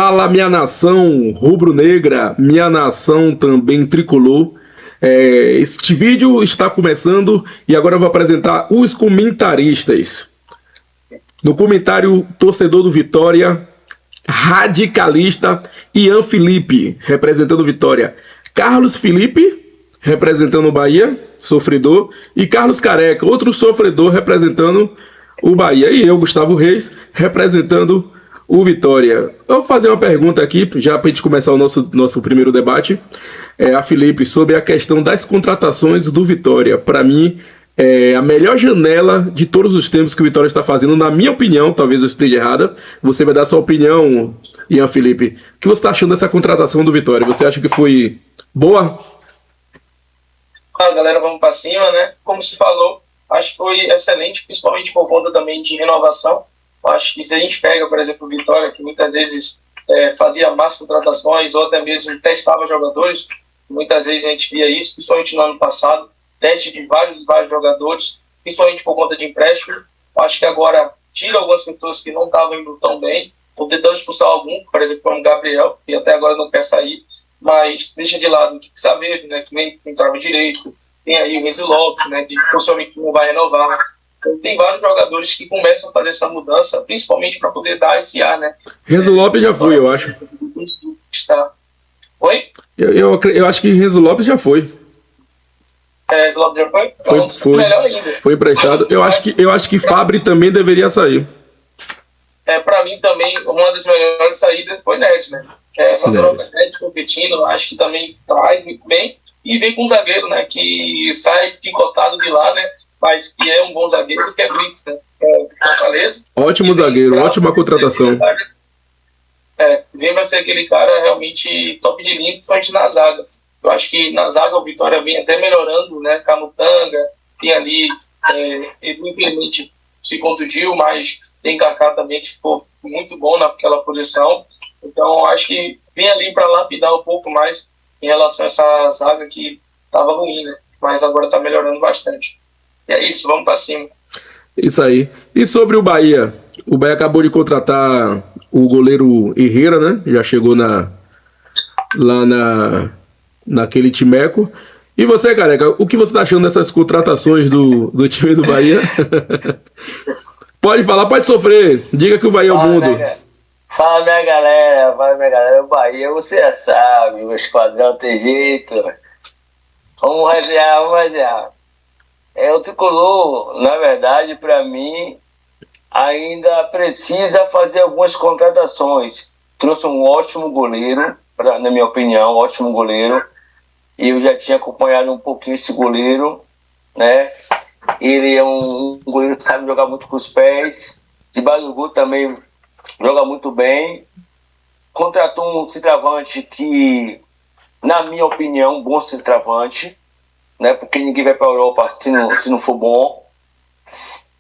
Fala, minha nação rubro-negra, minha nação também tricolor. Este vídeo está começando e agora eu vou apresentar os comentaristas. No comentário, torcedor do Vitória, radicalista, Ian Felipe, representando Vitória. Carlos Felipe, representando o Bahia, sofredor. E Carlos Careca, outro sofredor, representando o Bahia. E eu, Gustavo Reis, representando o Vitória. Eu vou fazer uma pergunta aqui, já para a gente começar o nosso primeiro debate, a Felipe, sobre a questão das contratações do Vitória. Para mim, é a melhor janela de todos os tempos que o Vitória está fazendo, na minha opinião, talvez eu esteja errada. Você vai dar sua opinião, Ian Felipe. O que você está achando dessa contratação do Vitória? Você acha que foi boa? Fala, galera, vamos para cima, né? Como se falou, acho que foi excelente, principalmente por conta também de renovação. Acho que se a gente pega, por exemplo, o Vitória, que muitas vezes fazia más contratações ou até mesmo testava jogadores, muitas vezes a gente via isso, principalmente no ano passado, teste de vários jogadores, principalmente por conta de empréstimo. Acho que agora tira algumas pessoas que não estavam indo tão bem, ou tentando expulsar algum, por exemplo, como o Gabriel, que até agora não quer sair, mas deixa de lado o que saber, né, que nem entrava direito, tem aí o Renzo Lopes, né, que possivelmente não vai renovar. Então, tem vários jogadores que começam a fazer essa mudança, principalmente para poder dar esse ar, né? Renzo Lopes já foi, eu acho. Oi? Eu acho que Renzo Lopes já foi. Renzo Lopes já foi? Foi. Melhor ainda. Foi emprestado. Eu acho que Fabri também deveria sair. Para mim também, uma das melhores saídas foi Neres, né? Essa troca Neres competindo, acho que também traz muito bem. E vem com um zagueiro, né? Que sai picotado de lá, né? Mas que é um bom zagueiro, que é Brits, né? Fortaleza. Ótimo zagueiro, ótima contratação. Vem vai ser aquele cara realmente top de linha, principalmente na zaga. Eu acho que na zaga o Vitória vem até melhorando, né? Camutanga, tem ali, ele infelizmente se contundiu, mas tem Kaká também que ficou muito bom naquela posição. Então acho que vem ali para lapidar um pouco mais em relação a essa zaga que estava ruim, né? Mas agora está melhorando bastante. E é isso, vamos para cima. Isso aí. E sobre o Bahia? O Bahia acabou de contratar o goleiro Herrera, né? Já chegou naquele timeco. E você, Careca, o que você está achando dessas contratações do time do Bahia? Pode falar, pode sofrer. Diga que o Bahia é o mundo. Fala, minha galera. O Bahia, você já sabe, o esquadrão tem jeito. Vamos resenhar. O Tricolor, na verdade, para mim, ainda precisa fazer algumas contratações. Trouxe um ótimo goleiro, na minha opinião, um ótimo goleiro. E eu já tinha acompanhado um pouquinho esse goleiro, né? Ele é um goleiro que sabe jogar muito com os pés. Debaixo do gol também joga muito bem. Contratou um centroavante que, na minha opinião, um bom centroavante, né? Porque ninguém vai para a Europa se não for bom.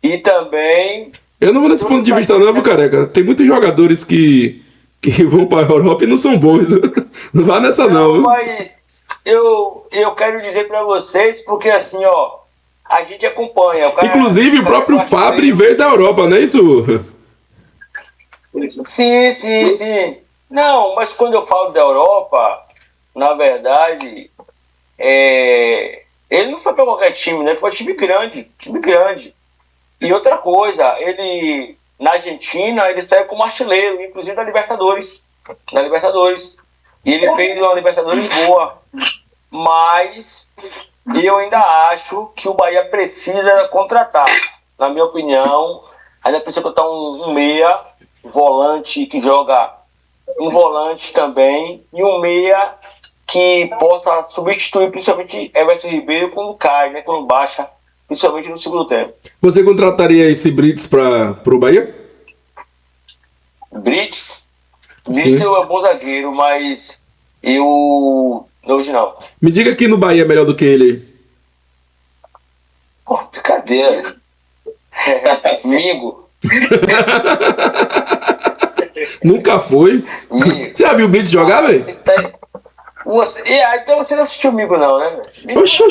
E também... Eu não vou nesse ponto de vista não, viu, Careca? Tem muitos jogadores que vão para a Europa e não são bons. Não vá nessa não, viu? Mas eu quero dizer para vocês, porque assim, ó, a gente acompanha. Inclusive o próprio Fabri veio da Europa, não é isso? Sim. Não, mas quando eu falo da Europa, na verdade, ele não foi para qualquer time, né? Ele foi time grande. E outra coisa, ele, na Argentina, ele saiu como artilheiro, inclusive na Libertadores. E ele fez uma Libertadores boa. Mas eu ainda acho que o Bahia precisa contratar. Na minha opinião, ainda precisa botar um meia, volante que joga, um volante também, e um meia que possa substituir principalmente Everton Ribeiro quando cai, né, quando baixa, principalmente no segundo tempo. Você contrataria esse Brits para o Bahia? Brits é um bom zagueiro, mas hoje não. Me diga que no Bahia é melhor do que ele. Pô, brincadeira. Mingo. Nunca foi. Você já viu o Brits jogar, velho? Então você não assistiu o Mingo não, né? Oxi.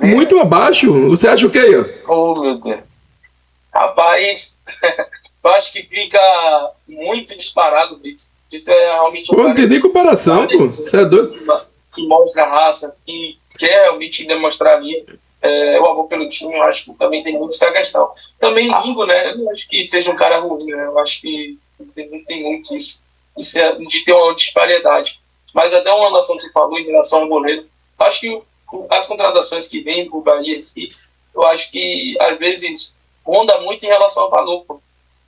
Muito abaixo. Você acha o quê, Ian? Oh, meu Deus. Rapaz, eu acho que fica muito disparado o Brits. de ser realmente Pô, não tem nem comparação, pô. Você é doido. que mostra a raça, que quer realmente demonstrar ali o amor pelo time. Eu acho que também tem muito essa questão. Também Mingo, né? Eu não acho que seja um cara ruim, né? Eu acho que tem muito isso, de ter uma disparidade. Mas até uma noção que você falou em relação ao goleiro, acho que as contratações que vêm para o Bahia, eu acho que às vezes ronda muito em relação ao valor. Pô.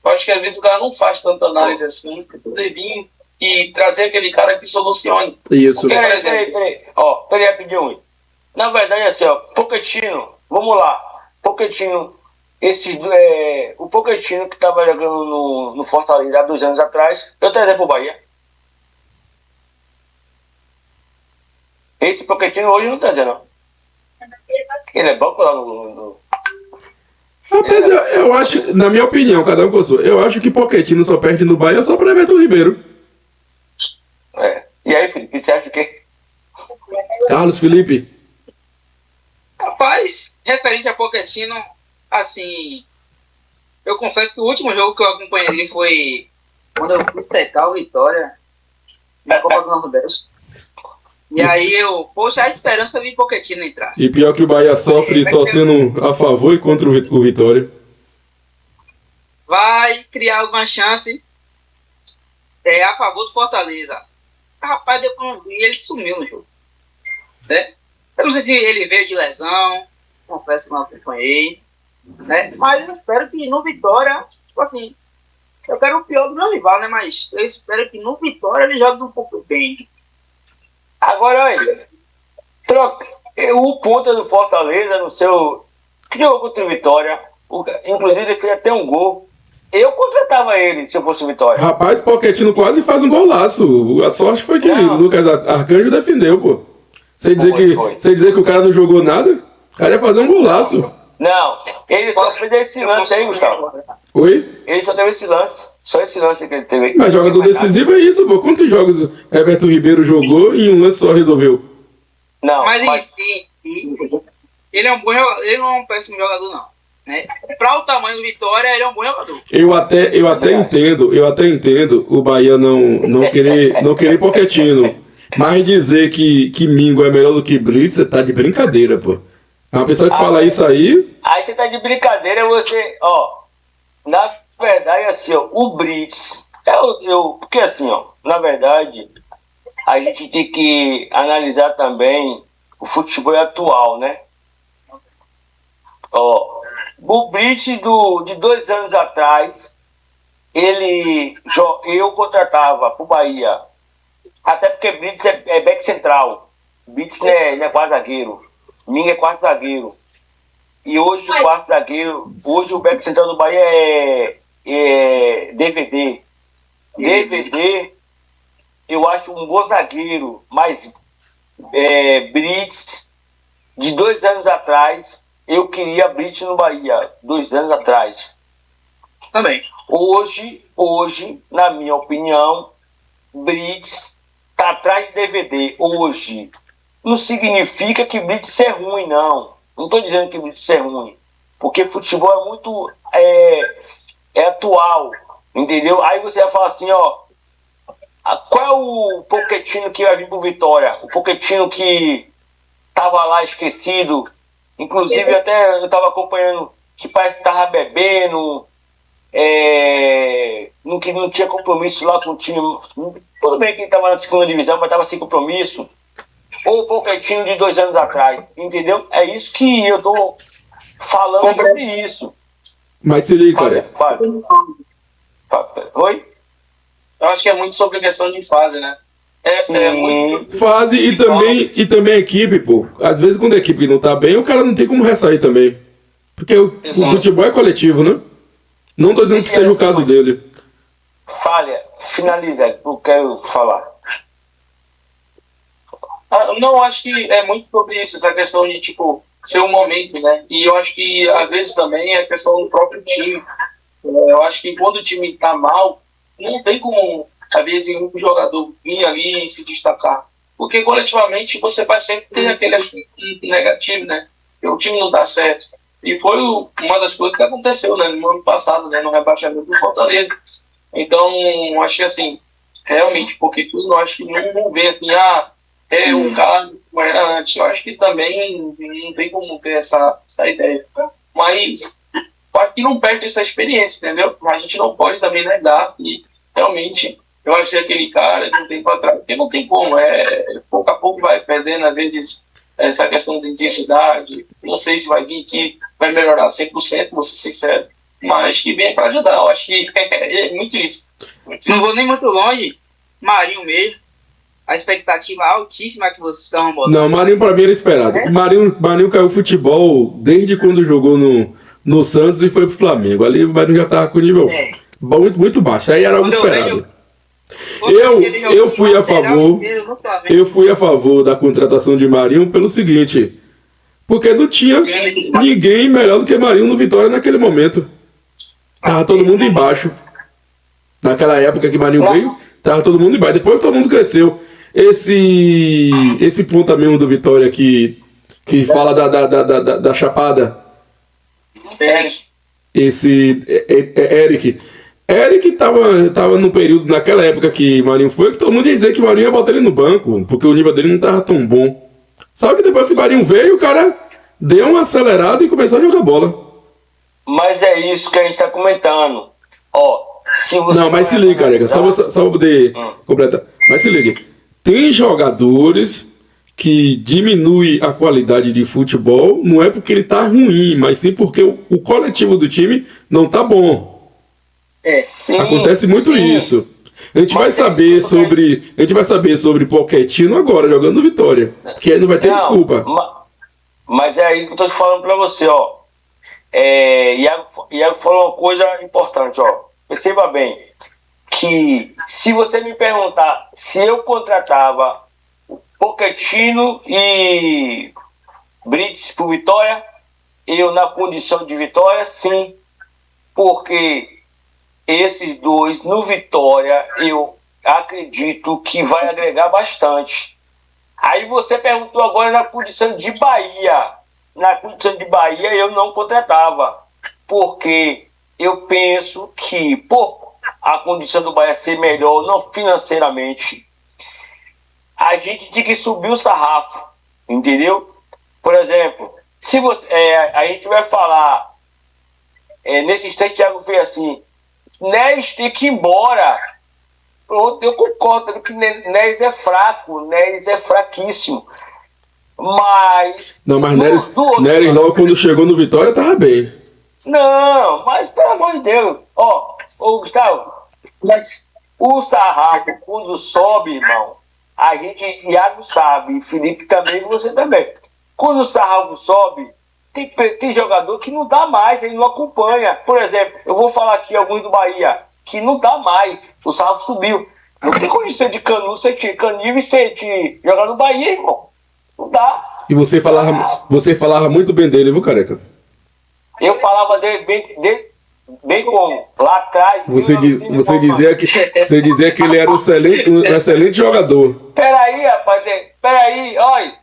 Eu acho que às vezes o cara não faz tanta análise assim, para poder vir e trazer aquele cara que solucione. Isso. Porque, por exemplo, Peraí, rapidinho. Na verdade, assim, Pochettino, vamos lá. Pochettino, o Pochettino que estava jogando no Fortaleza há 2 anos atrás, eu trazia pro Bahia. Esse Pochettino hoje não trazia, não. Ele é banco lá no... Rapaz, eu acho, na minha opinião, cada um com a sua, eu acho que Pochettino só perde no Bahia só para Everton Ribeiro. E aí, Felipe, você acha o quê? Carlos Felipe. Rapaz, referente a Pochettino, assim, eu confesso que o último jogo que eu acompanhei ele foi quando eu fui secar o Vitória na Copa do Nordeste. E aí poxa, a esperança de Pochettino entrar. E pior que o Bahia sofre torcendo a favor e contra o Vitória. Vai criar alguma chance a favor do Fortaleza. Rapaz, eu não vi, ele sumiu no jogo. Né? Eu não sei se ele veio de lesão, confesso que não acompanhei. Né? Mas eu espero que no Vitória, tipo assim, eu quero o pior do meu rival, né? Mas eu espero que no Vitória ele jogue um pouco bem. Agora, olha, o ponta do Fortaleza no seu... que jogou contra o Vitória, inclusive ele fez até um gol. Eu contratava ele se eu fosse o Vitória. Rapaz, Pochettino quase faz um golaço. A sorte foi que o Lucas Arcanjo defendeu, pô. Sem dizer que o cara não jogou nada, o cara ia fazer um golaço. Não, ele só fez esse lance aí, Gustavo. Oi? Ele só teve esse lance. Só esse lance que ele teve aí. Mas jogador decisivo é isso, pô. Quantos jogos Everton Ribeiro jogou e em um lance só resolveu? Não, mas ele é um bom jogador, ele não é um péssimo jogador, não. Né? Para o tamanho do Vitória, ele é um bom jogador. Eu até entendo o Bahia não querer Pochettino. Mas dizer que Mingo é melhor do que Brits, você tá de brincadeira, pô. Uma pessoa que fala isso aí... Aí você tá de brincadeira, na verdade, assim, o Brits... porque assim, na verdade, a gente tem que analisar também o futebol atual, né? O Brits de 2 anos atrás, eu contratava pro Bahia, até porque Brits é back central, Brits não é quarto zagueiro, Minga é quarto zagueiro, e hoje o quarto zagueiro, hoje o back central do Bahia é DVD, eu acho um bom zagueiro, mas Brits, de 2 anos atrás, eu queria Brits no Bahia, 2 anos atrás. Também. Hoje, na minha opinião, Brits tá atrás de DVD hoje. Não significa que Brits é ruim, não. Não estou dizendo que Brits é ruim. Porque futebol é muito atual, entendeu? Aí você vai falar assim, qual é o Pochettino que vai vir pro Vitória? O Pochettino que tava lá esquecido, inclusive até eu tava acompanhando, que parece que tava bebendo, que não tinha compromisso lá com o time. Tudo bem que ele tava na segunda divisão, mas tava sem compromisso. Ou o Pochettino de 2 anos atrás, entendeu? É isso que eu tô falando sobre isso. Mas se liga, cara. Oi? Eu acho que é muito sobre questão de fase, né? Muito... Fase e também a equipe, pô. Às vezes quando a equipe não tá bem, o cara não tem como ressair também. Porque o futebol é coletivo, né? Não tô dizendo que seja o caso dele. Falha, finaliza, eu quero falar. Não, acho que é muito sobre isso, essa questão de, ser um momento, né? E eu acho que, às vezes, também é questão do próprio time. Eu acho que quando o time tá mal, não tem como, às vezes, um jogador vir ali e se destacar. Porque, coletivamente, você vai sempre ter aquele aspecto negativo, né? Porque o time não dá certo. E foi uma das coisas que aconteceu, né? No ano passado, né? No rebaixamento do Fortaleza. Então, acho que, assim, realmente, porque tudo eu acho que não vê assim, um cara como era antes. Eu acho que também não tem como ter essa ideia. Mas eu acho que não perde essa experiência, entendeu? Mas a gente não pode também negar que realmente eu acho que aquele cara de um tempo atrás, porque não tem como, pouco a pouco vai perdendo, às vezes, essa questão de intensidade. Não sei se vai vir que vai melhorar 100%, vou ser sincero, mas que vem para ajudar. Eu acho que é muito isso. Não vou nem muito longe, Marinho mesmo. A expectativa altíssima que vocês estão botando. Não, Marinho pra mim era esperado. Marinho caiu futebol desde quando jogou no Santos e foi pro Flamengo. Ali o Marinho já tava com nível muito, muito baixo. Aí era algo esperado. Eu fui a favor da contratação de Marinho pelo seguinte, porque não tinha ninguém melhor do que Marinho no Vitória naquele momento. Tava todo mundo embaixo. Naquela época que Marinho veio, tava todo mundo embaixo. Depois todo mundo cresceu. Esse ponta mesmo do Vitória que fala da Chapada. Esse Eric. Eric tava no período, naquela época que Marinho foi, que todo mundo ia dizer que Marinho ia botar ele no banco, porque o nível dele não tava tão bom. Só que depois que Marinho veio, o cara deu uma acelerada e começou a jogar bola. Mas é isso que a gente tá comentando. Ó, se você não, mas se liga, careca, só vou poder completar. Mas se liga, tem jogadores que diminuem a qualidade de futebol, não é porque ele tá ruim, mas sim porque o coletivo do time não tá bom. Acontece muito isso. A gente vai saber sobre Pochettino agora, jogando no Vitória. Que aí não vai ter desculpa. Mas é aí que eu tô te falando pra você, ó. Iago falou uma coisa importante, ó. Perceba bem, que se você me perguntar se eu contratava o Pochettino e Brits pro Vitória, eu na condição de Vitória, sim. Porque esses dois no Vitória, eu acredito que vai agregar bastante. Aí você perguntou agora na condição de Bahia. Na condição de Bahia eu não contratava, porque eu penso que, por a condição do Bahia ser melhor, não financeiramente, a gente tem que subir o sarrafo, entendeu? Por exemplo, se você, a gente vai falar, nesse instante, Thiago fez assim, Neres tem que ir embora. Eu concordo que Neres é fraco, Neres é fraquíssimo. Mas Neres logo quando chegou no Vitória tava bem. Não, mas pelo amor de Deus. Ó, Gustavo, o sarrafo quando sobe, irmão, a gente, Iago sabe, Felipe também, você também. Quando o sarrafo sobe, tem jogador que não dá mais, ele não acompanha. Por exemplo, eu vou falar aqui alguns do Bahia, que não dá mais, o sarrafo subiu. Não tem condição de Canu, Canivo e Sete jogar no Bahia, irmão. Não dá. E você falava muito bem dele, viu, careca? Eu falava dele bem como? Lá atrás. Você dizia que ele era um excelente jogador. Peraí, rapaz, olha.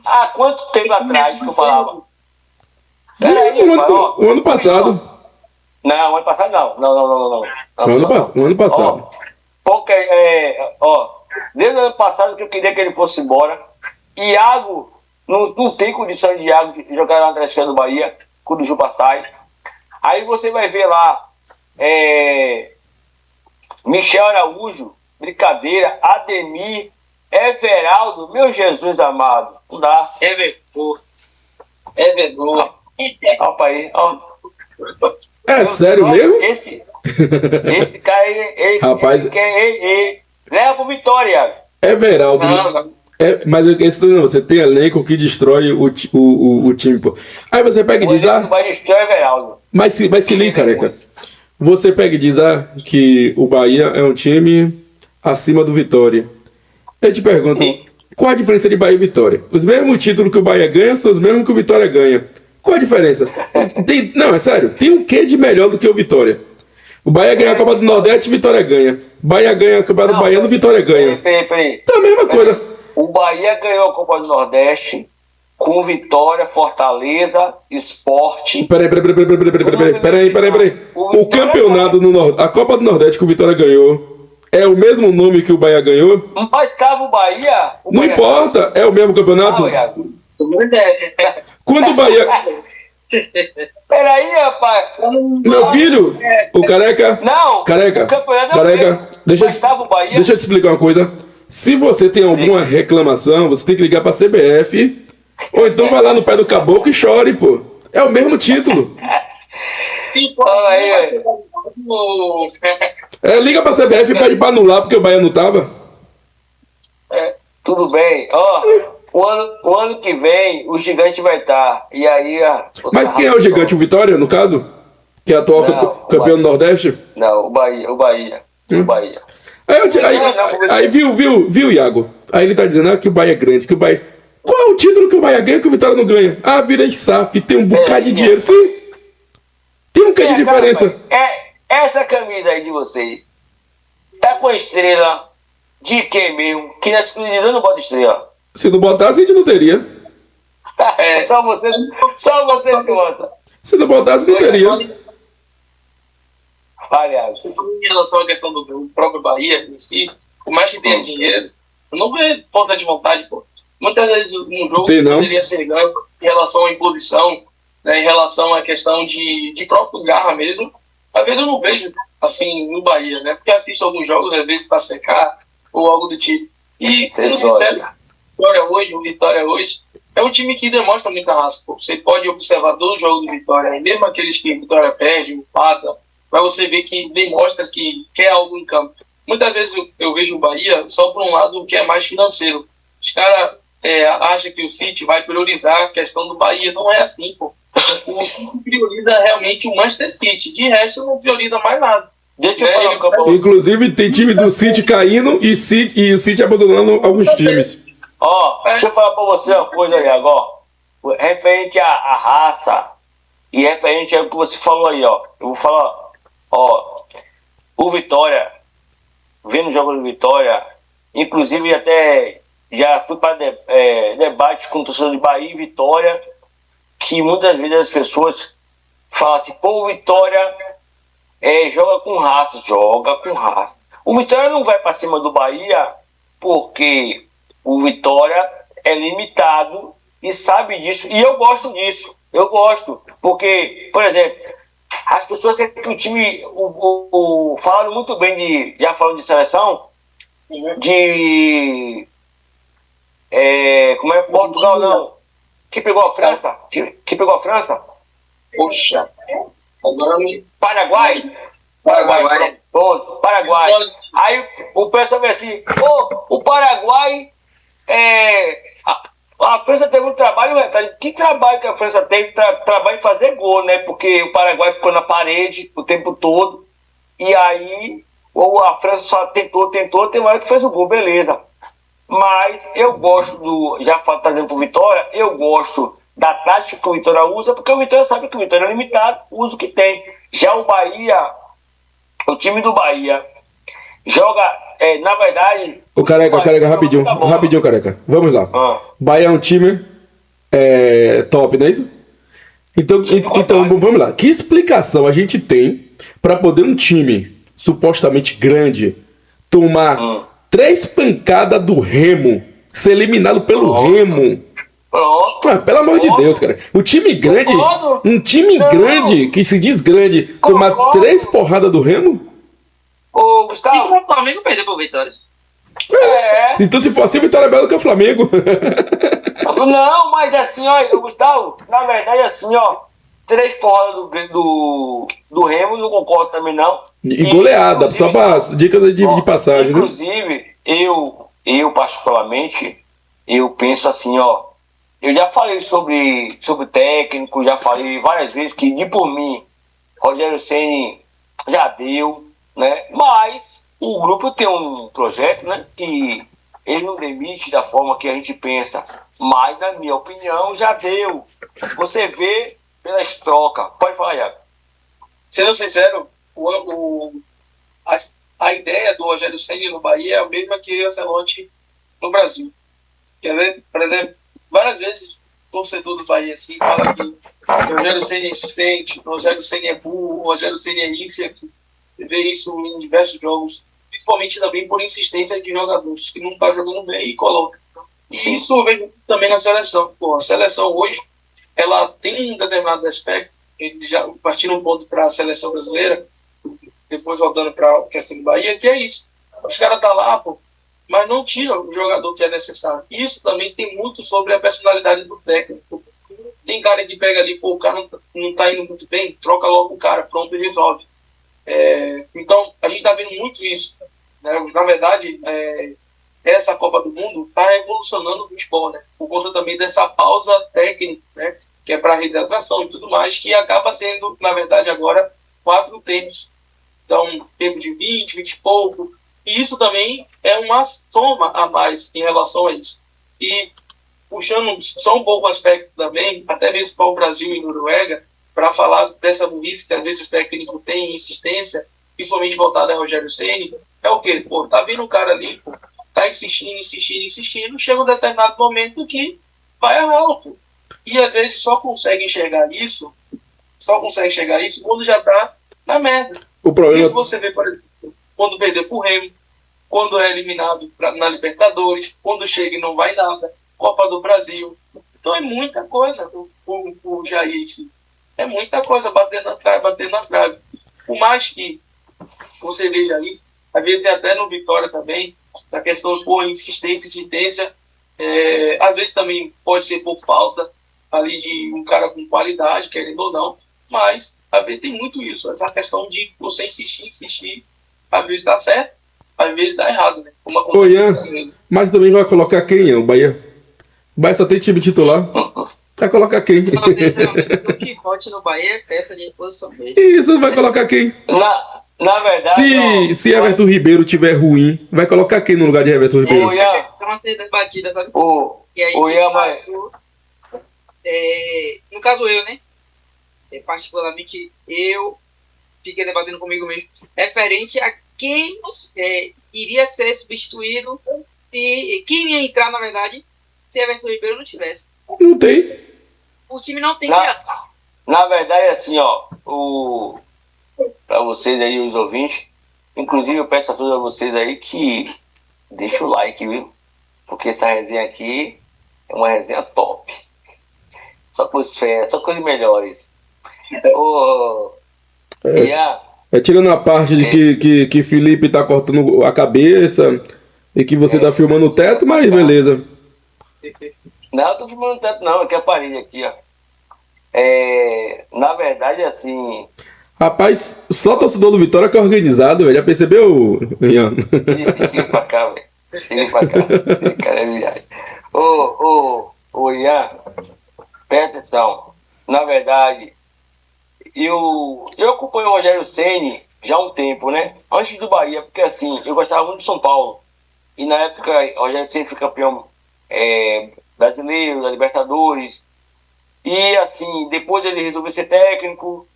Há quanto tempo atrás que eu falava? O ano passado. Não, o ano passado não. O ano passado. Desde o ano passado que eu queria que ele fosse embora. Iago, não tem condição de Iago jogar na Atlético do Bahia, quando o Juba sai. Aí você vai ver lá, Michel Araújo, brincadeira, Ademir, Everaldo, meu Jesus amado, não dá. Everton. Opa aí, ó. É sério mesmo? Esse cara, rapaz, leva pro Vitória. Everaldo. Mas você tem elenco que destrói o time, pô. Aí você pega e diz, mas se liga, careca. Você pega e diz, que o Bahia é um time acima do Vitória. Eu te pergunto, qual a diferença de Bahia e Vitória? Os mesmos títulos que o Bahia ganha são os mesmos que o Vitória ganha. Qual a diferença? Não, é sério, tem um quê de melhor do que o Vitória? O Bahia ganha a Copa do Nordeste, Vitória ganha. Bahia ganha a Copa do Baiano, Vitória ganha. Peraí. Tá a mesma coisa. O Bahia ganhou a Copa do Nordeste com Vitória, Fortaleza, Sport. Peraí. O campeonato a Copa do Nordeste que o Vitória ganhou É o mesmo nome que o Bahia ganhou? Mas tava o Bahia. Não importa, é o mesmo campeonato. Iago. Quando o Bahia. Peraí, rapaz. Meu filho, o Careca. Não, Careca, o campeonato é o Careca, mesmo. deixa Mas tava o Bahia. eu te explicar uma coisa. Se você tem alguma reclamação, você tem que ligar pra CBF. Ou então vai lá no pé do caboclo e chore, pô. É o mesmo título. Sim, pô, Fala aí, vai ser o- Liga pra CBF e pede pra anular porque o Bahia não tava. Tudo bem. Ó, o ano que vem o gigante vai estar. E aí. Mas quem é o gigante? O Vitória, no caso? Que é atual Não, campeão do Nordeste? Não, o Bahia. O Bahia. Aí viu, Iago? Aí ele tá dizendo que o Bahia é grande, que o Bahia. Qual é o título que o Bahia ganha que o Vitória não ganha? Ah, vira SAF, tem um bocado de dinheiro. Sim. Tem um bocado de diferença. Essa camisa aí de vocês tá com a estrela de quem mesmo? Que na exclusividade não bota estrela. Se não botasse, a gente não teria. Só vocês que botam. Se não botasse, não teria. Aliás, Em relação à questão do próprio Bahia em si, por mais que tenha dinheiro, eu não vejo força de vontade, pô. Muitas vezes um jogo Tem não. poderia ser ganho em relação à imposição, né, em relação à questão de próprio garra mesmo. Às vezes eu não vejo assim no Bahia, né? Porque assisto alguns jogos, às vezes, para secar ou algo do tipo. E, sendo sincero, o Vitória hoje, é um time que demonstra muita raça. Pô. Você pode observar todos os jogos do Vitória, e mesmo aqueles que o Vitória perde, empata, mas você vê que demonstra que quer algo em campo. Muitas vezes eu vejo o Bahia só por um lado que é mais financeiro. Os caras acham que o City vai priorizar a questão do Bahia. Não é assim, pô. O City prioriza realmente o Manchester City. De resto, não prioriza mais nada. deixa eu falar um campo. Inclusive, tem time do City caindo e o City abandonando alguns times. Ó, deixa eu falar pra você uma coisa aí agora. Referente à raça e referente ao que você falou aí, ó. Eu vou falar, ó, o Vitória, vendo o jogo do Vitória, inclusive até já fui para debate com o torcedor de Bahia e Vitória, que muitas vezes as pessoas falam assim, pô, o Vitória joga com raça. O Vitória não vai para cima do Bahia porque o Vitória é limitado e sabe disso. E eu gosto disso. Eu gosto. Porque, por exemplo, as pessoas têm que o time... falaram muito bem já falando de seleção, de... como é? Portugal, não. Que pegou a França? Que pegou a França? Poxa. Agora me... Paraguai. Pronto, Paraguai. Aí o pessoal vê assim, o Paraguai... A França teve um trabalho, que trabalho que a França teve? Trabalho em fazer gol, né? Porque o Paraguai ficou na parede o tempo todo. E aí a França só tentou, tem uma hora que fez o gol, beleza. Mas eu gosto já trazendo pro Vitória, eu gosto da tática que o Vitória usa, porque o Vitória sabe que o Vitória é limitado, usa o que tem. Já o Bahia, o time do Bahia, joga, na verdade... Ô, Careca, rapidinho, Careca. Vamos lá. Bahia é um time top, não é isso? Então, vamos lá. Que explicação a gente tem para poder um time supostamente grande tomar 3 pancadas do Remo, ser eliminado pelo Remo? Pronto. Pelo amor de Deus, cara. Um time grande que se diz grande, tomar 3 porradas do Remo? Ô, Gustavo... E o Flamengo perdeu pro Vitória. Então, se for assim, Vitória é melhor que o Flamengo. Não, mas assim, ó, Gustavo, na verdade, assim, ó, 3 porradas do Remo, não concordo também, não. E goleada, só para dicas de passagem. Inclusive, eu particularmente, eu penso assim, ó, eu já falei sobre técnico, já falei várias vezes que, de por mim, Rogério Ceni já deu, né? Mas o grupo tem um projeto, né, que ele não demite da forma que a gente pensa, mas, na minha opinião, já deu. Você vê pelas trocas. Pode falar, Iago. Sendo sincero, a ideia do Rogério Ceni no Bahia é a mesma que o Ancelotti no Brasil. Quer ver? Por exemplo, várias vezes o torcedor do Bahia assim, fala que o Rogério Ceni é insistente, o Rogério Ceni é burro, o Rogério Ceni é isso e aquilo. Você vê isso em diversos jogos. principalmente também por insistência de jogadores que não estão jogando bem e colocam. E isso eu vejo também na seleção. Pô, a seleção hoje, ela tem um determinado aspecto, já partindo um ponto para a seleção brasileira, depois voltando para a questão do Bahia, que é isso. Os caras estão lá, pô, mas não tiram o jogador que é necessário. Isso também tem muito sobre a personalidade do técnico. Tem cara que pega ali, pô, o cara não tá indo muito bem, troca logo o cara, pronto, e resolve. Então, a gente está vendo muito isso. Né? Na verdade, essa Copa do Mundo está revolucionando o futebol, né? Por conta também dessa pausa técnica, né? Que é para reidratação e tudo mais, que acaba sendo, na verdade, agora 4 tempos. Então, tempo de 20, 20 e pouco. E isso também é uma soma a mais em relação a isso. E puxando só um pouco o aspecto também, até mesmo para o Brasil e Noruega, para falar dessa burrice que às vezes o técnico tem insistência, principalmente voltada a Rogério Ceni, é o quê? Pô, tá vindo o cara ali, pô, tá insistindo, chega um determinado momento que vai errar, pô. E às vezes só consegue enxergar isso quando já tá na merda. O problema... Isso você vê, por exemplo, quando perdeu pro Remo, quando é eliminado na Libertadores, quando chega e não vai nada, Copa do Brasil. Então é muita coisa o Jair, assim. É muita coisa batendo na trave. Por mais que você veja isso, às vezes tem até no Vitória também, a questão de insistência, às vezes também pode ser por falta ali de um cara com qualidade, querendo ou não, mas às vezes tem muito isso, essa questão de você insistir, às vezes dá certo, às vezes dá errado, né? Como acontece. Mas também vai colocar quem, o Bahia? O Bahia só tem time titular. Vai colocar quem? O que vote no Bahia é peça de posição mesmo. Isso, vai colocar quem? Na verdade... Se Everton Ribeiro tiver ruim, vai colocar quem no lugar de Everton Ribeiro? É uma debatida, sabe? E aí, no caso eu, né? Particularmente eu fiquei debatendo comigo mesmo, referente a quem iria ser substituído e quem ia entrar, na verdade, se Everton Ribeiro não tivesse. Não tem. O time não tem na verdade, assim, ó, para vocês aí, os ouvintes, inclusive eu peço a todos vocês aí que deixem o like, viu? Porque essa resenha aqui é uma resenha top. Só coisas férias, só coisas melhores. Tirando a parte de que Felipe tá cortando a cabeça e que você tá filmando o teto, mas beleza. Não, eu tô filmando o teto não, aqui é a parede aqui, ó. Na verdade, assim... Rapaz, só torcedor do Vitória que é organizado, velho. Já percebeu, Ian? Fica pra cá, velho. Fica pra cá. Cara, é viagem. Ian, presta atenção. Na verdade, eu acompanho o Rogério Ceni já há um tempo, né? Antes do Bahia, porque assim, eu gostava muito de São Paulo. E na época, o Rogério Ceni foi campeão brasileiro, da Libertadores. E assim, depois ele resolveu ser técnico.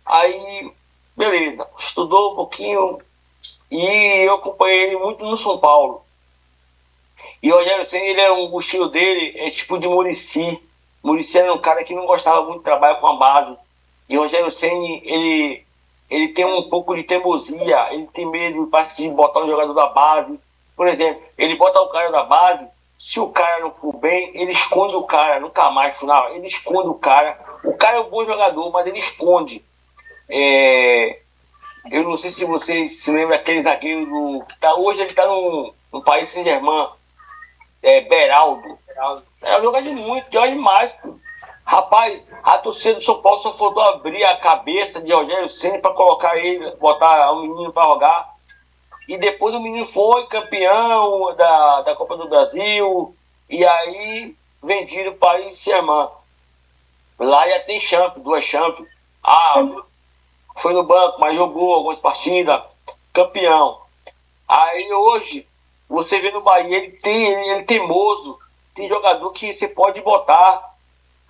Aí, beleza, estudou um pouquinho e eu acompanhei ele muito no São Paulo. E o Rogério Ceni, o estilo dele é tipo de Muricy. Muricy era um cara que não gostava muito de trabalhar com a base. E o Rogério Ceni, ele tem um pouco de teimosia, ele tem medo de botar um jogador da base. Por exemplo, ele bota o cara da base, se o cara não for bem, ele esconde o cara, nunca mais, final, ele esconde o cara. O cara é um bom jogador, mas ele esconde. Eu não sei se vocês se lembram daquele zagueiro hoje ele está no Paris Saint-Germain, Beraldo. É um jogador muito, joga demais. Rapaz, a torcida do São Paulo só faltou abrir a cabeça de Rogério Ceni para colocar ele, botar o menino para jogar. E depois o menino foi campeão da Copa do Brasil. E aí vendido para o Paris Saint-Germain. Lá já tem duas Champions. Foi no banco, mas jogou algumas partidas, campeão. Aí hoje, você vê no Bahia, ele é teimoso, tem jogador que você pode botar.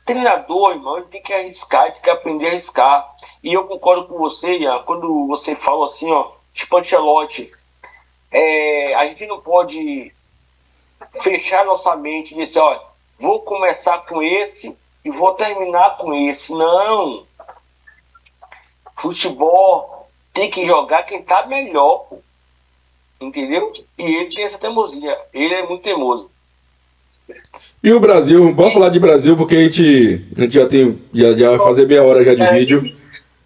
Treinador, irmão, ele tem que arriscar, tem que aprender a arriscar. E eu concordo com você, Ian, quando você falou assim, ó, tipo Ancelotti, a gente não pode fechar nossa mente e dizer, ó, vou começar com esse e vou terminar com esse. Não! Futebol tem que jogar quem tá melhor, pô. entendeu? E ele tem essa teimosia, ele é muito teimoso. E o Brasil, bora falar de Brasil, porque a gente já vai fazer meia hora já de vídeo.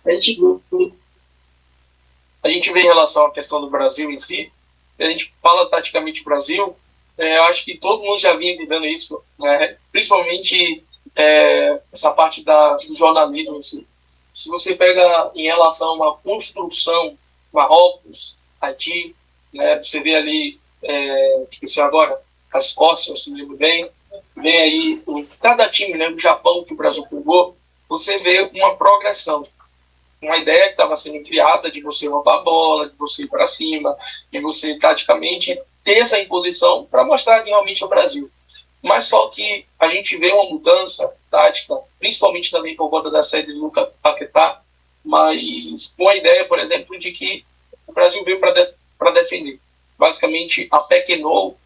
A gente vê em relação à questão do Brasil em si, a gente fala taticamente Brasil, eu acho que todo mundo já vinha dizendo isso, né? Principalmente essa parte do jornalismo em si. Se você pega em relação a uma construção, Marrocos, Haiti, né? Você vê ali, esqueci agora, a Escócia, se me lembro bem, vem aí cada time, né? O Japão que o Brasil pegou, você vê uma progressão, uma ideia que estava sendo criada de você roubar a bola, de você ir para cima, de você taticamente ter essa imposição para mostrar que realmente é o Brasil. Mas só que a gente vê uma mudança tática, principalmente também por conta da saída do Lucas Paquetá, mas com a ideia, por exemplo, de que o Brasil veio para defender. Basicamente, apequenou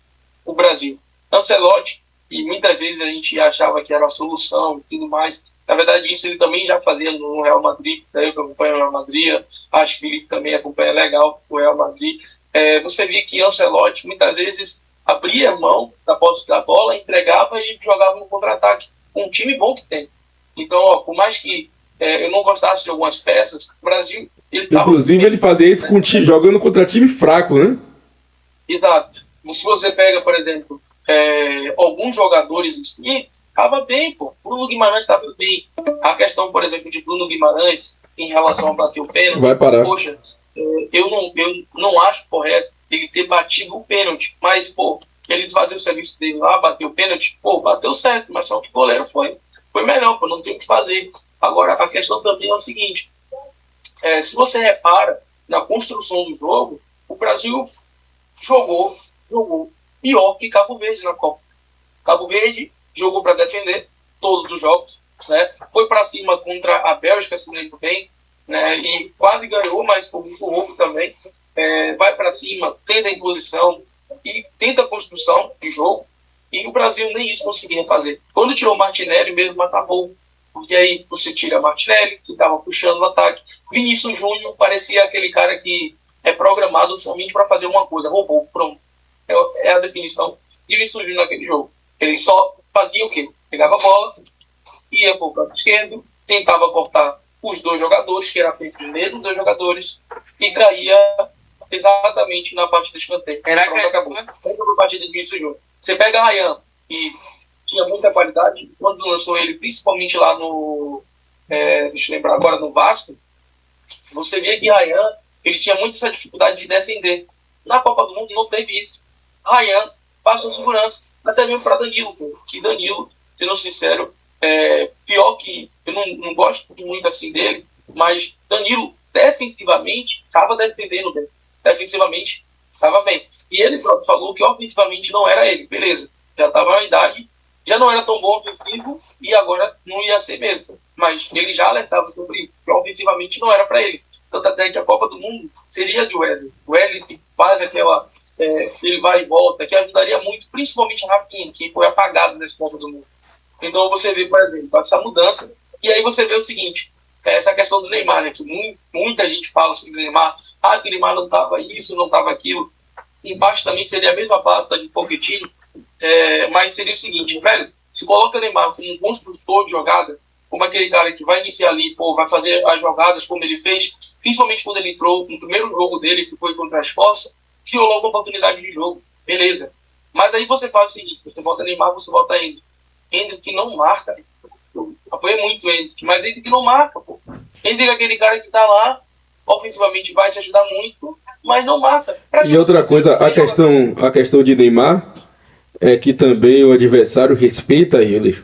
o Brasil. Ancelotti, e muitas vezes a gente achava que era a solução e tudo mais. Na verdade, isso ele também já fazia no Real Madrid, daí que eu acompanho o Real Madrid, acho que o Felipe também acompanha legal o Real Madrid. Você via que Ancelotti muitas vezes abria mão da posse da bola, entregava e jogava no contra-ataque. Um time bom que tem. Então, por mais que eu não gostasse de algumas peças, o Brasil... Inclusive, ele fazia isso com jogando contra time fraco, né? Exato. Se você pega, por exemplo, alguns jogadores assim, estava bem, pô. Bruno Guimarães estava bem. A questão, por exemplo, de Bruno Guimarães em relação a bater o pênalti, vai parar. Poxa, eu não acho correto ele ter batido o pênalti, mas, pô, ele fazer o serviço dele lá, bater o pênalti, pô, bateu certo, mas só que o goleiro foi melhor, pô, não tem o que fazer. Agora, a questão também é o seguinte, se você repara na construção do jogo, o Brasil jogou pior que Cabo Verde na Copa. Cabo Verde jogou para defender todos os jogos, né? Foi para cima contra a Bélgica, se me lembro bem, né? E quase ganhou, mas foi muito roubo também. Vai para cima, tenta a imposição e tenta a construção de jogo. E o Brasil nem isso conseguia fazer. Quando tirou o Martinelli, mesmo acabou. Porque aí você tira Martinelli, que estava puxando o ataque. Vinícius Júnior parecia aquele cara que é programado somente para fazer uma coisa, roubou, pronto. É a definição de Vinícius Júnior naquele jogo. Ele só fazia o quê? Pegava a bola, ia para o canto esquerdo, tentava cortar os dois jogadores, que era feito mesmo dois jogadores, e caía exatamente na parte do escanteio. Acabou. A partida de Vinícius Júnior. Você pega a Ryan, que tinha muita qualidade, quando lançou ele, principalmente lá no... deixa eu lembrar agora, no Vasco, você via que Ryan, ele tinha muito essa dificuldade de defender. Na Copa do Mundo não teve isso. Ryan passou segurança, até mesmo para Danilo, que Danilo, sendo sincero, pior que eu não gosto muito assim dele, mas Danilo defensivamente estava defendendo bem, defensivamente estava bem, e ele próprio falou que ofensivamente não era ele, beleza, já estava na idade, já não era tão bom ofensivo e agora não ia ser mesmo, mas ele já alertava sobre isso, que ofensivamente não era para ele, tanto até que a Copa do Mundo seria de Wesley. O Wesley que faz aquela ele vai e volta, que ajudaria muito, principalmente a Rafinha, que foi apagado nesse Copa do Mundo. Então você vê, por exemplo, essa mudança, e aí você vê o seguinte, essa questão do Neymar, né, que muita gente fala sobre o Neymar, que o Neymar não estava isso, não estava aquilo, embaixo também seria a mesma pauta de Pochettino, mas seria o seguinte, velho, se coloca o Neymar como um construtor de jogada, como aquele cara que vai iniciar ali, vai fazer as jogadas como ele fez, principalmente quando ele entrou no primeiro jogo dele, que foi contra a Escócia, criou logo uma oportunidade de jogo, beleza. Mas aí você faz o seguinte, você bota Neymar, você bota Endrick que não marca. Eu apoio muito Endrick, mas Endrick que não marca, pô. Endrick é aquele cara que tá lá, ofensivamente vai te ajudar muito, mas não marca. E outra coisa, a questão de Neymar é que também o adversário respeita ele.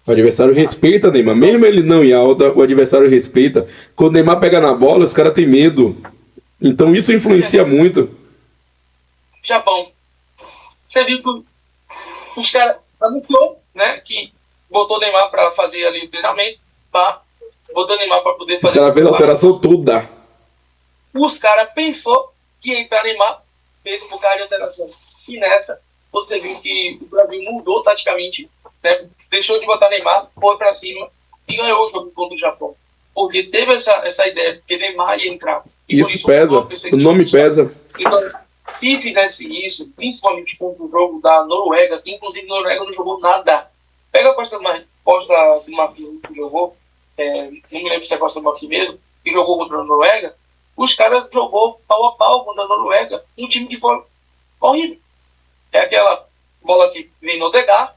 O adversário respeita Neymar. Mesmo ele não em alta, o adversário respeita. Quando o Neymar pega na bola, os caras têm medo. Então isso influencia muito. Japão. Você viu que os caras anunciou, né, que botou Neymar para fazer ali o treinamento, botou Neymar para poder fazer... Os caras fez a alteração toda. Os caras pensou que ia entrar Neymar, fez um bocado de alteração. E nessa, você viu que o Brasil mudou taticamente, né, deixou de botar Neymar, foi para cima e ganhou o jogo contra o Japão. Porque teve essa ideia, que Neymar ia entrar. E Isso pesa, o nome pesa. Então, se fizesse isso, principalmente com o jogo da Noruega, que inclusive a Noruega não jogou nada. Pega a Costa do Marfim que jogou, não me lembro se é a Costa do Marfim mesmo, que jogou contra a Noruega, os caras jogou pau a pau contra a Noruega, um time que foi horrível. É aquela bola que vem no Odegaard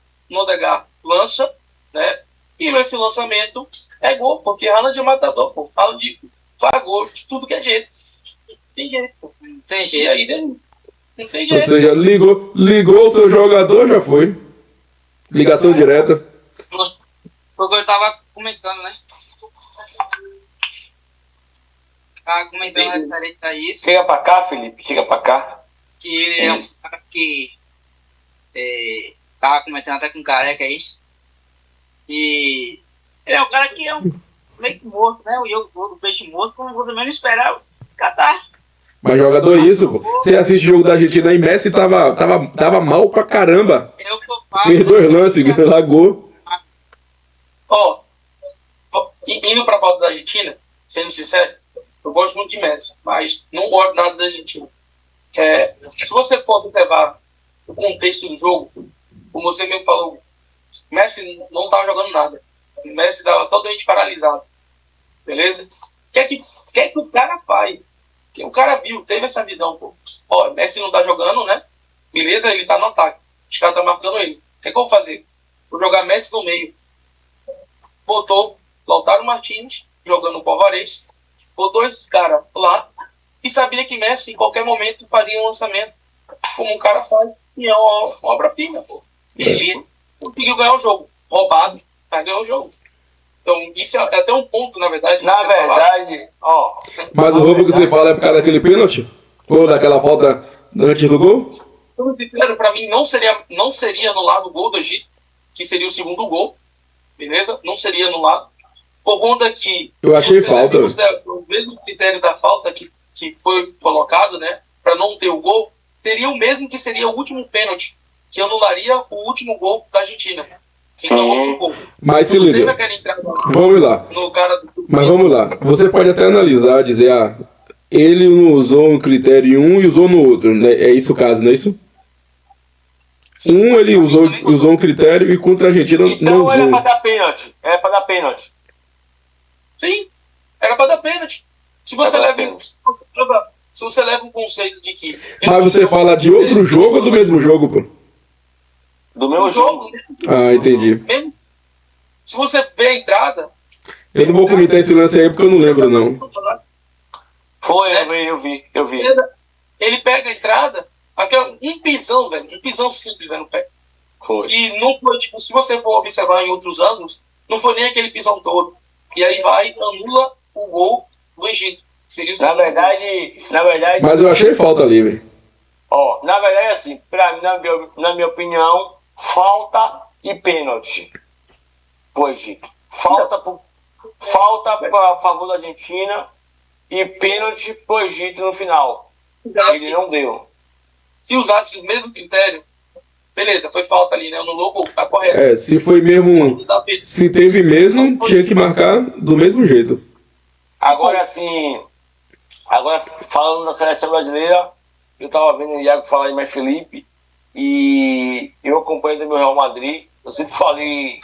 lança, né? E esse lançamento é gol, porque Haaland é matador, pô. Haaland faz gol de tudo que é jeito. Tem jeito, pô. Tem jeito. E aí, não tem jeito. Ou seja, ligou o seu jogador, já foi. Ligação direta. Foi o que eu tava comentando, né? Tava comentando referente a isso. Chega pra cá, Felipe, chega pra cá. Que ele é um cara que tava comentando até com o Careca aí. E ele é um cara que é um meio que morto, né? O jogo todo, peixe morto, como você menos esperava. Catar. Mas jogador isso, pô. Você assiste o jogo da Argentina e Messi tava mal pra caramba. Eu que eu falo. Fez 2 lances, largou. Ó, indo pra pauta da Argentina, sendo sincero, eu gosto muito de Messi, mas não gosto nada da Argentina. Se você for observar o contexto do jogo, como você mesmo falou, Messi não estava jogando nada. O Messi estava totalmente paralisado. Beleza? O que é que o cara faz? Que o cara viu, teve essa visão, pô. Ó, Messi não tá jogando, né? Beleza, ele tá no ataque. Os caras estão marcando ele. O que é que eu vou fazer? Vou jogar Messi no meio. Botou Lautaro Martínez jogando o Alvarez. Botou esse cara lá. E sabia que Messi, em qualquer momento, faria um lançamento. Como um cara faz. E é uma obra-prima, pô. E ele conseguiu ganhar o jogo. Roubado, mas ganhou o jogo. Então, isso é até um ponto, na verdade. Na verdade, ó. Mas o roubo que você fala é por causa daquele pênalti? Ou daquela falta antes do gol? Para mim, não seria anulado o gol do Egito, que seria o segundo gol. Beleza? Não seria anulado. Por conta que... Eu achei falta. O mesmo critério da falta que foi colocado, né? Para não ter o gol, seria o mesmo que seria o último pênalti, que anularia o último gol da Argentina. Então, o último gol. Mas se liga. Vamos lá. Mas vamos lá. Você pode até analisar, dizer, ele não usou um critério em um e usou no outro. Né? É isso o caso, não é isso? Ele usou um critério e contra a Argentina então, não usou. Era pra dar pênalti. Era pra dar pênalti. Sim, era pra dar pênalti. Se você leva um conceito de que... Mas você fala de outro jogo ou do mesmo jogo, pô? Do mesmo jogo. Entendi. Se você vê a entrada... Eu não vou comentar esse lance aí porque eu não lembro, não. Foi, eu vi. Ele pega a entrada, um pisão, velho. Um pisão simples, velho, no pé. Foi. E não foi, tipo, se você for observar em outros ângulos, não foi nem aquele pisão todo. E aí anula o gol do Egito. Seria na verdade... Mas eu achei falta ali, velho. Ó, na verdade, assim, pra mim, na minha opinião, falta e pênalti pro Egito. Falta a favor da Argentina e pênalti pro Egito no final. Ele não deu. Se usasse o mesmo critério, beleza, foi falta ali, né? Anulou o gol, tá correto. Se foi mesmo... Se teve mesmo, tinha que marcar do mesmo jeito. Agora, falando da seleção brasileira, eu tava vendo o Iago falar em mais Felipe e eu acompanho também o Real Madrid. Eu sempre falei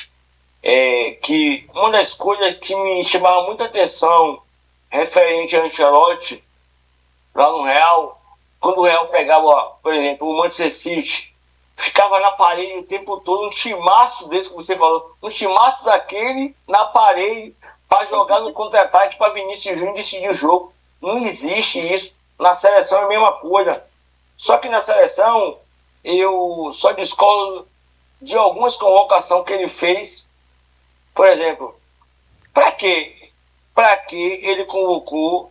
que uma das coisas que me chamava muita atenção referente a Ancelotti lá no Real, quando o Real pegava, por exemplo, o Manchester City, ficava na parede o tempo todo, um timaço desse que você falou, um timaço daquele na parede para jogar no contra-ataque para Vinícius Júnior decidir o jogo. Não existe isso. Na seleção é a mesma coisa. Só que na seleção eu só discordo de algumas convocações que ele fez. Por exemplo, para que ele convocou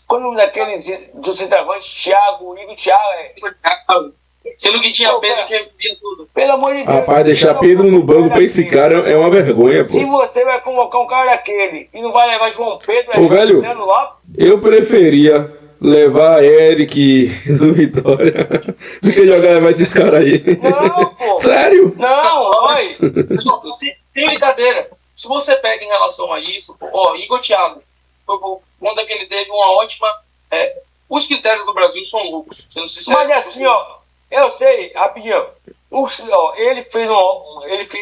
quando daquele do centroavante Igor Thiago, sendo que tinha Pedro que resolvia tudo. Pelo amor de Deus. Rapaz, deixar Pedro no banco pra esse cara é uma vergonha, pô. Se você vai convocar um cara daquele e não vai levar João Pedro, ô, velho, eu preferia levar Eric do Vitória do que levar esses caras aí. Não, pô. Sério? Não, Sem brincadeira. Se você pega em relação a isso, Igor Thiago, foi por conta que ele teve uma ótima... os critérios do Brasil são loucos. Mas assim, ó, eu sei, rapidinho, ele fez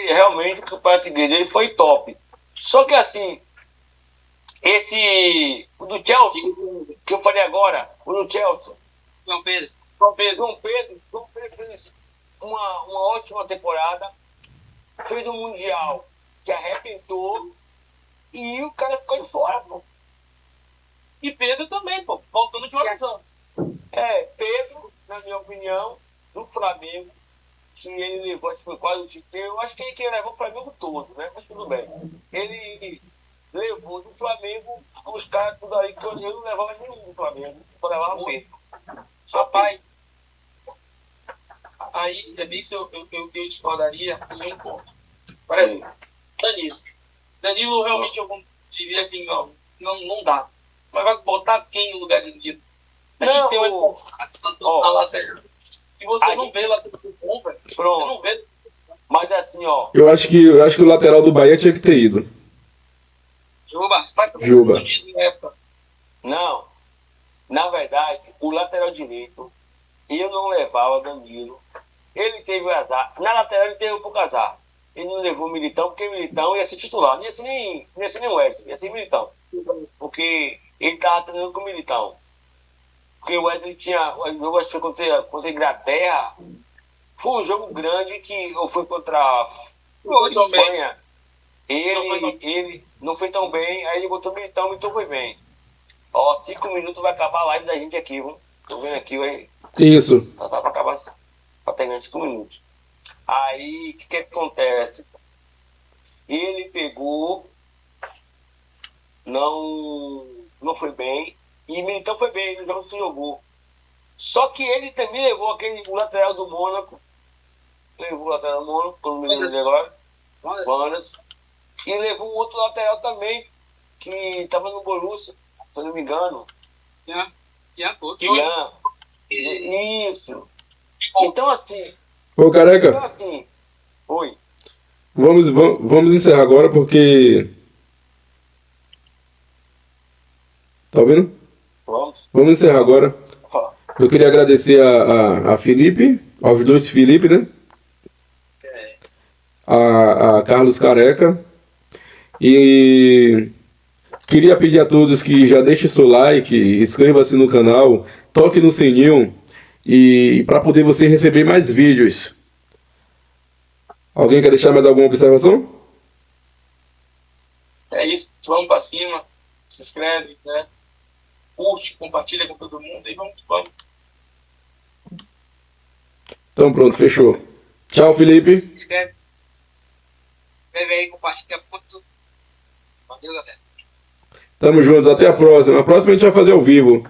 realmente o campeonato inglês, ele foi top. Só que assim, o do Chelsea, que eu falei agora, o do Chelsea, João Pedro. João Pedro fez uma ótima temporada, fez um Mundial que arrebentou e o cara ficou de fora, pô. E Pedro também, pô, voltando de uma lesão. Pedro, na minha opinião, do Flamengo, que ele levou, acho que foi quase o título, eu acho que ele levou o Flamengo todo, né? Mas tudo bem. Ele levou do Flamengo os caras tudo aí, que eu não levava nenhum do Flamengo, só levava o Pedro. Rapaz, aí é bem que eu discordaria em um ponto. Por exemplo, Danilo realmente eu diria assim, não dá. Mas vai botar quem no lugar de Danilo? A gente tem uma exportação na lateral. E você não vê lá do bom, velho. Você não vê. Mas assim, ó. Eu acho que o lateral do Bahia tinha que ter ido. Juba. Não. Na verdade, o lateral direito, eu não levava Danilo. Ele teve azar. Na lateral ele teve um pouco azar. Ele não levou o Militão, porque o Militão ia ser titular. Não ia ser nem Wesley, ia ser Militão. Porque ele estava treinando com o Militão. Porque o Wesley tinha. O jogo acho que foi contra a Inglaterra. Foi um jogo grande que foi contra a Espanha. Ele não foi tão bem, aí ele botou o Militão foi bem. Ó, 5 minutos vai acabar a live da gente aqui, viu? Tô vendo aqui, aí. Isso. Só tá pra acabar, pra terminar 5 minutos. Aí, o que acontece? Ele pegou, não foi bem, e Militão foi bem, ele não se jogou. Só que ele também levou o lateral do Mônaco, como me lembro agora, Manas, e levou um outro lateral também, que estava no Borussia, se eu não me engano. Kian. Isso. Então assim. Ô, Careca. Oi. Vamos encerrar agora porque... Tá ouvindo? Vamos encerrar agora. Eu queria agradecer a Felipe, aos dois Felipe, né? A Carlos Careca. E queria pedir a todos que já deixem seu like, inscreva-se no canal, toque no sininho e para poder você receber mais vídeos. Alguém quer deixar mais alguma observação? É isso, vamos para cima, se inscreve, né? Curte, compartilha com todo mundo e vamos. Então pronto, fechou. Tchau, Felipe. Escreve aí, compartilha muito. Valeu, galera. Tamo juntos, até a próxima. A próxima a gente vai fazer ao vivo.